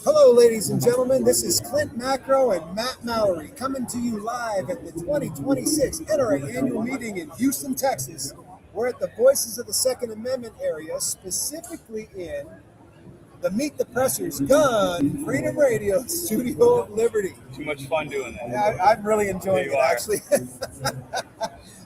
Hello, ladies and gentlemen. This is Clint Macro and Matt Mallory coming to you live at the 2026 NRA annual meeting in Houston, Texas. We're at the Voices of the Second Amendment area, specifically in the Meet the Pressers Gun Freedom Radio Studio at Liberty. Too much fun doing that. Yeah, I'm really enjoying it, actually.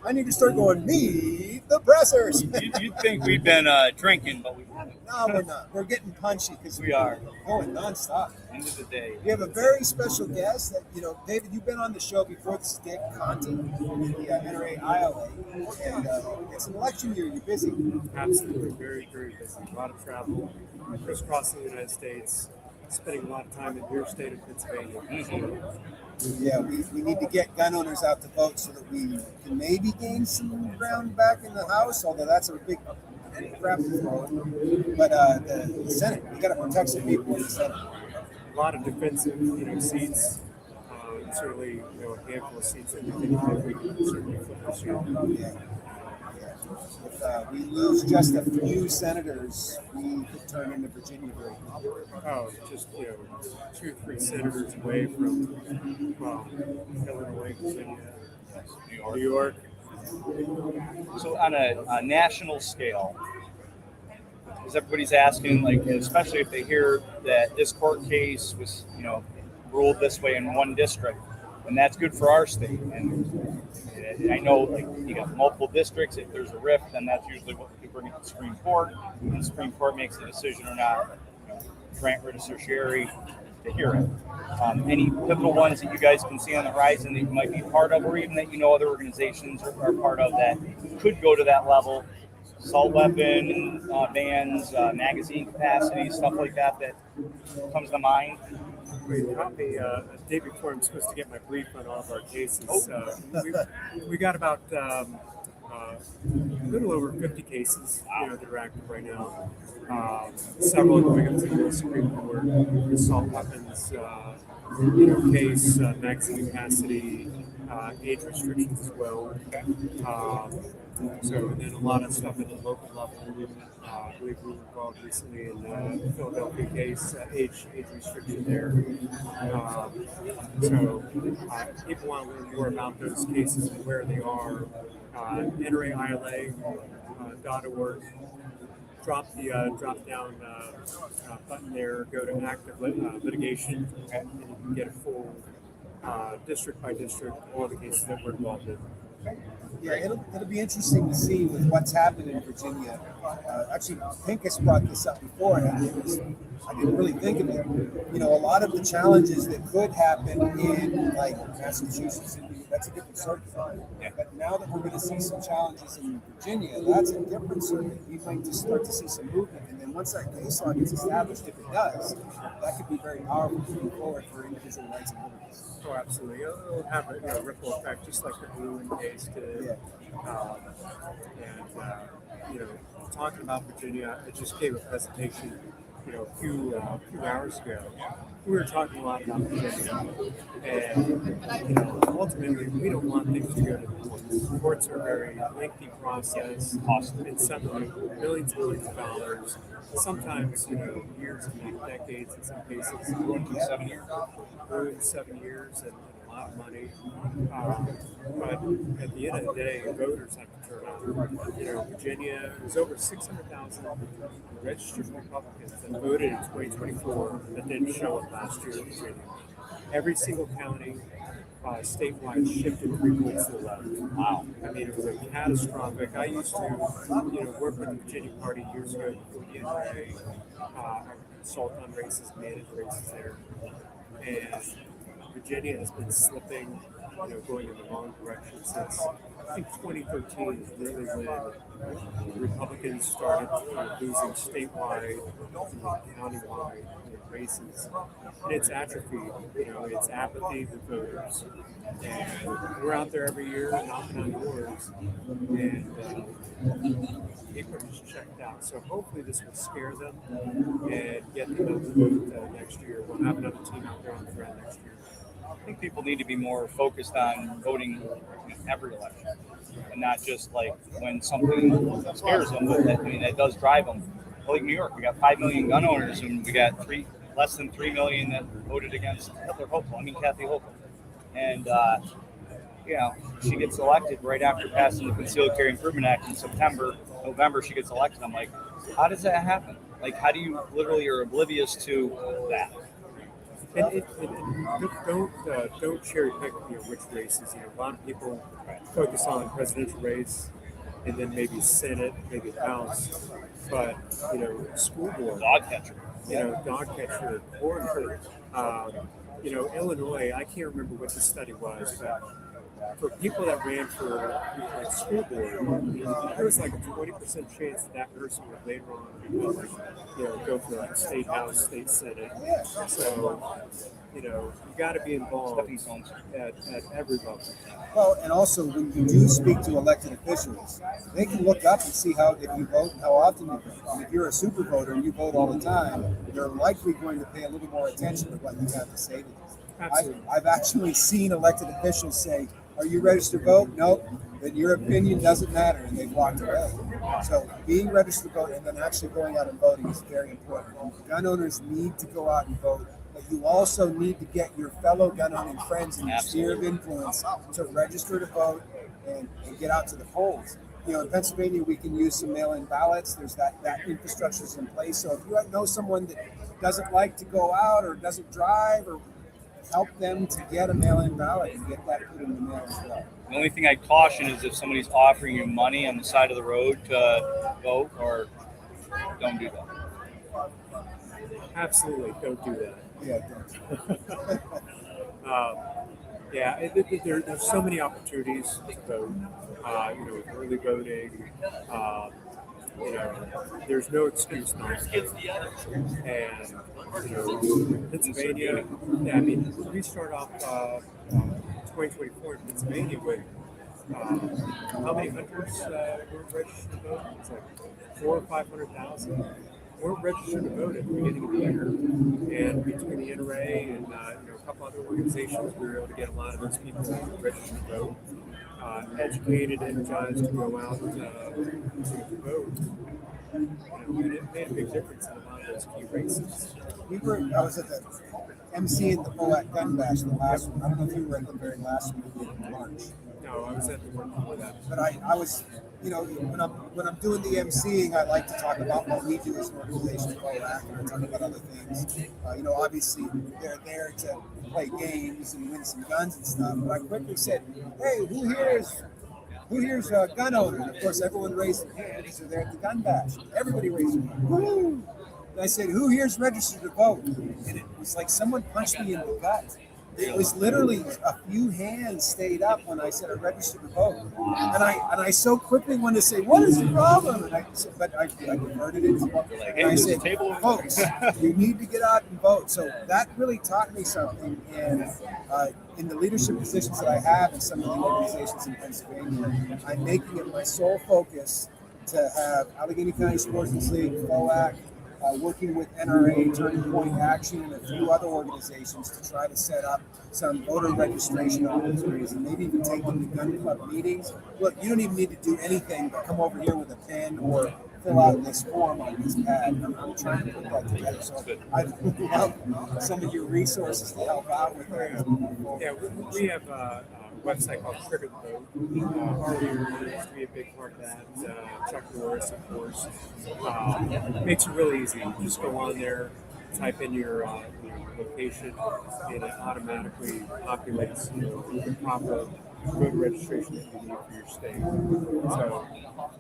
I need to start going, Meet the Pressers. You'd think we've been drinking, but we haven't. No, we're not. We're getting punchy because We are. going nonstop. End of the day. We have a very special guest that, David, you've been on the show before. This is Dave Conte, the NRA ILA. And it's an election year. You're busy. Absolutely. Very, very busy. A lot of travel, crisscrossing the United States, spending a lot of time in your state of Pennsylvania. Yeah, we need to get gun owners out to vote so that we can maybe gain some ground back in the House, although that's a big crap to throw. But the Senate, we got to protect some people in the Senate. A lot of defensive, seats. Certainly, a handful of seats that we think that we can certainly flip this year. Yeah. If we lose just a few senators, we could turn into Virginia very quickly. Oh, just 2-3 senators away from Illinois, Virginia, New York. So on a national scale, as everybody's asking, like, especially if they hear that this court case was, ruled this way in one district, and that's good for our state. And I know, like, you got multiple districts. If there's a rift, then that's usually what they bring it to the Supreme Court, and the Supreme Court makes a decision or not, grant writ of certiorari to hear it. Any pivotal ones that you guys can see on the horizon that you might be part of, or even that other organizations are part of that could go to that level? Assault weapon, vans, magazine capacity, stuff like that comes to mind. You caught me a day before I'm supposed to get my brief on all of our cases. We got about a little over 50 cases that are active right now. Several going up to the Supreme Court. Assault weapons case, magazine capacity, age restrictions as well. And then a lot of stuff at the local level. I believe we were involved recently in the Philadelphia case, age restriction there. People want to learn more about those cases and where they are. NRAILA.org. Drop down button there, go to active litigation, and you can get a full district by district, all the cases that we're involved in. Yeah, it'll be interesting to see with what's happened in Virginia. Actually, Pincus brought this up before, and I didn't really think of it. A lot of the challenges that could happen in, like, Massachusetts, that's a different circuit. Yeah. But now that we're going to see some challenges in Virginia, that's a different circuit. We might just start to see some movement. And then once that case law gets established, if it does, that could be very powerful moving forward for individual rights and liberties. Oh, absolutely. It'll have a ripple effect, just like the Bruin case did. Yeah. Talking about Virginia, I just gave a presentation, a few hours ago. We were talking a lot about Virginia, and ultimately, we don't want things to go to the courts. The courts are a very lengthy process, costing some millions and millions of dollars. Sometimes, years and decades in some cases. Going to 7 years. 7 years and a lot of money. But at the end of the day, voters have to turn out. Virginia, there's over 600,000 registered Republicans that voted in 2024 that didn't show up last year in Virginia. Every single county statewide shifted 3 points to the left. Wow. I mean, it was a catastrophic. I used to, work with the Virginia Party years ago before the NRA. I consult on races, manage races there. And Virginia has been slipping, going in the wrong direction since, I think, 2013 is really when Republicans started losing statewide, countywide races. And it's atrophy, it's apathy with voters. And we're out there every year knocking on doors, and people are just checked out. So hopefully this will scare them and get them out to vote next year. We'll have another team out there on the ground next year. I think people need to be more focused on voting every election, and not just like when something scares them, but that does drive them. like New York, we got 5 million gun owners, and we got less than 3 million that voted against Kathy Hochul. And, she gets elected right after passing the Concealed Carry Improvement Act in November, she gets elected. I'm like, how does that happen? Like, how do you literally are oblivious to that? And don't cherry pick which races. A lot of people focus on the presidential race and then maybe Senate, maybe House, but school board, Dog catcher, dog catcher, or Illinois. I can't remember what the study was, but for people that ran for school board, there was like a 20% chance that person would later on go for state house, state senate. So you got to be involved at every level. Well, and also when you do speak to elected officials, they can look up and see if you vote and how often you vote. And if you're a super voter and you vote all the time, they're likely going to pay a little more attention to what you have to say to them. I've actually seen elected officials say, "Are you registered to vote?" "Nope." "Then your opinion doesn't matter," and they've walked away. So being registered to vote and then actually going out and voting is very important. Gun owners need to go out and vote, but you also need to get your fellow gun owning friends in your sphere of influence to register to vote and get out to the polls. In Pennsylvania, we can use some mail-in ballots. There's that infrastructure is in place. So if you know someone that doesn't like to go out or doesn't drive, or help them to get a mail-in ballot and get that put in the mail as well. The only thing I'd caution is if somebody's offering you money on the side of the road to vote, or don't do that. Absolutely, don't do that. Yeah, There's so many opportunities to vote. With early voting, there's no excuse not to vote. And Pennsylvania, we start off 2024 in Pennsylvania with how many hunters were registered to vote? It's like 400,000 or 500,000. Weren't registered to vote at the beginning of the year, and between the NRA and a couple other organizations, we were able to get a lot of those people registered to vote, educated, energized to go out to vote. And it made a big difference in a lot of those key races. I was at the MC in the Poet Gun Bash, the last one. I don't know if you were at the very last one we did in March. No, I was at the one before that. But I was, when I'm doing the MCing, I like to talk about what we do as an organization, and I talk about other things. Obviously they're there to play games and win some guns and stuff. But I quickly said, "Hey, who here's a gun owner?" And of course, everyone raised their hands. So they're at the gun bash. Everybody raised their hand. Woo! And I said, "Who here's registered to vote?" And it was like someone punched me in the gut. It was literally a few hands stayed up when I said I registered to vote, and I so quickly wanted to say, "What is the problem?" But I converted it. And I said, "Folks, you need to get out and vote." So that really taught me something. And in the leadership positions that I have in some of the organizations in Pennsylvania, I'm making it my sole focus to have Allegheny County Sportsman's League, FOAC, working with NRA, Turning Point Action, and a few other organizations to try to set up some voter registration opportunities and maybe even take them to gun club meetings. Look, you don't even need to do anything but come over here with a pen or fill out this form on this pad. I'm trying to put that together. So I'd love some of your resources to help out with that. Yeah, we have a website called Trigger the Vote. Harley used to be a big part of that. Chuck Norris, of course. Makes it really easy. You just go on there, type in your location, and it automatically populates the proper voter registration that you need for your state. So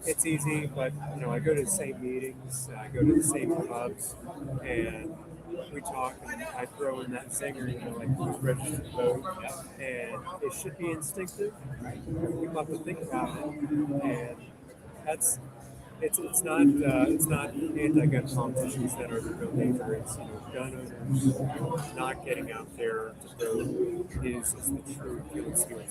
it's easy, but I go to the same meetings, I go to the same clubs, and we talk, and I throw in that zinger, like who's registered to vote, and it should be instinctive. People have to think about it, and it's not anti-gun politicians that are the real danger. It's gun owners not getting out there to vote is the true killing field.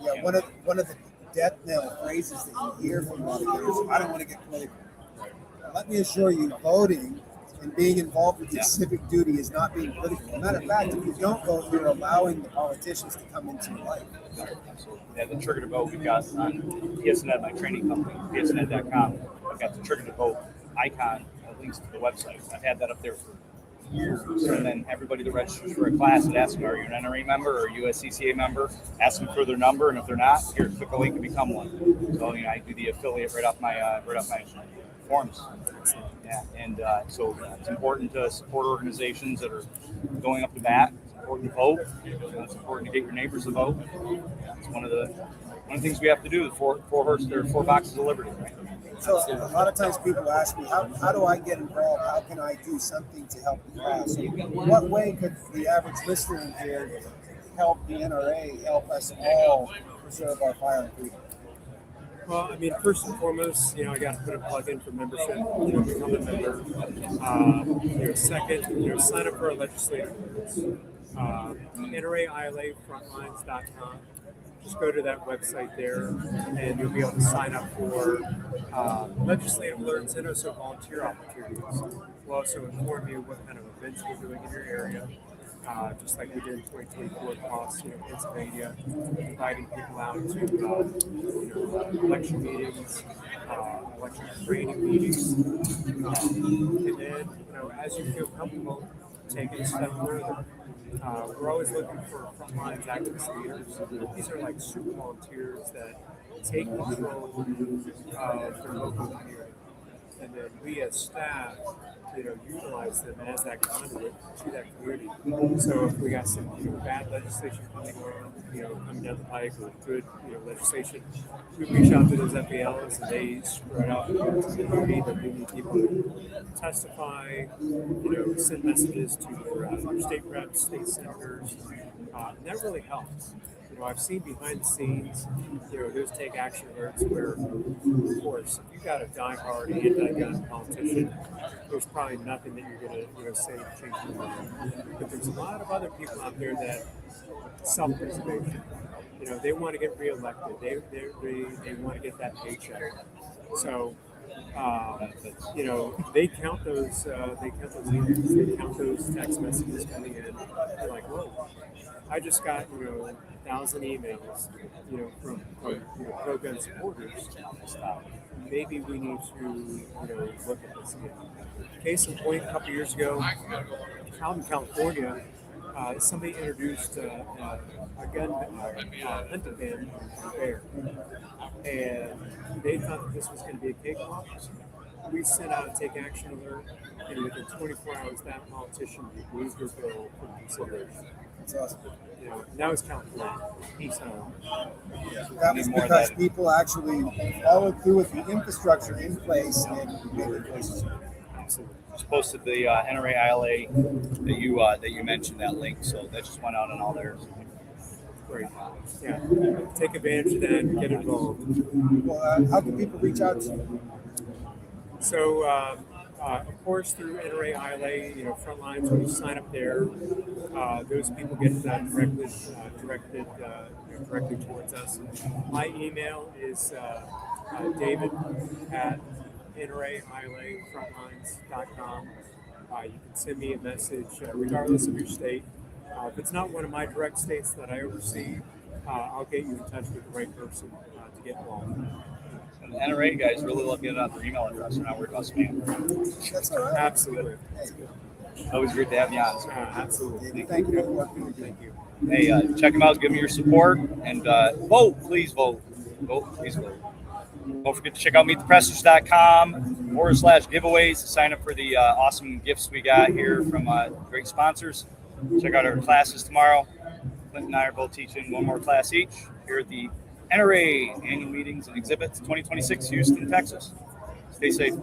Yeah, one of the death knell phrases that you hear from a lot of gunners, "I don't want to get political." Let me assure you, voting and being involved with your civic duty is not being political. As a matter of fact, if you don't vote, you're allowing the politicians to come into your life. Yeah, the Trigger to Vote we've got on PSNet, my training company, PSNet.com. I've got the Trigger to Vote icon, links to the website. I've had that up there for years, and then everybody that registers for a class would ask them, are you an NRA member or a USCCA member? Ask them for their number, and if they're not, here, click a link and become one. So I do the affiliate right off my forms. Yeah, and so it's important to support organizations that are going up to bat. It's important to vote. It's important to get your neighbors to vote. It's one of the things we have to do. Four boxes of liberty, right? So a lot of times people ask me, how do I get involved? How can I do something to help the cause? So what way could the average listener in here help the NRA, help us all preserve our firearm freedom? Well, I mean, first and foremost, I got to put a plug in for membership, become a member. Second, sign up for our legislative groups. NRA ILA frontlines.com. Just go to that website there, and you'll be able to sign up for legislative alerts and also volunteer opportunities. We'll also inform you what kind of events we're doing in your area, just like we did in 2024 across Pennsylvania, inviting people out to election meetings, election training meetings, and then as you feel comfortable, take it a step further. We're always looking for frontlines activist leaders. These are like super volunteers that take control of their local community. And then we as staff, utilize them as that conduit to that community. So if we got some bad legislation coming on, coming down the pike, or good legislation, we reach out to those FALs and they spread out to the community that we need people to testify, send messages to your state reps, state senators, and that really helps. I've seen behind the scenes, those take action alerts where, of course, if you got a diehard anti-gun politician, there's probably nothing that you're going to say to change the world. But there's a lot of other people out there that self-preservation. They want to get reelected. They want to get that paycheck. So, they count those emails, they count those text messages coming in. They're like, whoa, I just got 1,000 emails, from pro-gun supporters. Maybe we need to, look at this again. Case in point, a couple years ago, out in California, somebody introduced a gun hunting ban on bear, and they thought that this was going to be a cakewalk. We sent out a take action alert, and within 24 hours, that politician removed their bill from consideration. That's awesome. Now it's California. So that was because people actually followed through with the infrastructure in place and made their choices. Absolutely. Just posted the NRA ILA that you mentioned, that link, so that just went out on all there. Great. Yeah. Take advantage of that and get involved. Well, how can people reach out to you? So, of course, through NRA ILA, Frontlines, when you sign up there, those people get directed towards us. My email is David at NRAILAfrontlines.com. You can send me a message regardless of your state. If it's not one of my direct states that I oversee, I'll get you in touch with the right person to get involved. And the NRA guys really looking at their email address. They're not worried about spam. That's all right. Absolutely. Always great to have you on. So. Absolutely. Thank you for working with you. Hey, check them out. Give them your support. And vote. Please vote. Vote. Please vote. Don't forget to check out meetthepressers.com/giveaways to sign up for the awesome gifts we got here from great sponsors. Check out our classes tomorrow. Clinton and I are both teaching one more class each here at the NRA annual meetings and exhibits 2026, Houston, Texas. Stay safe.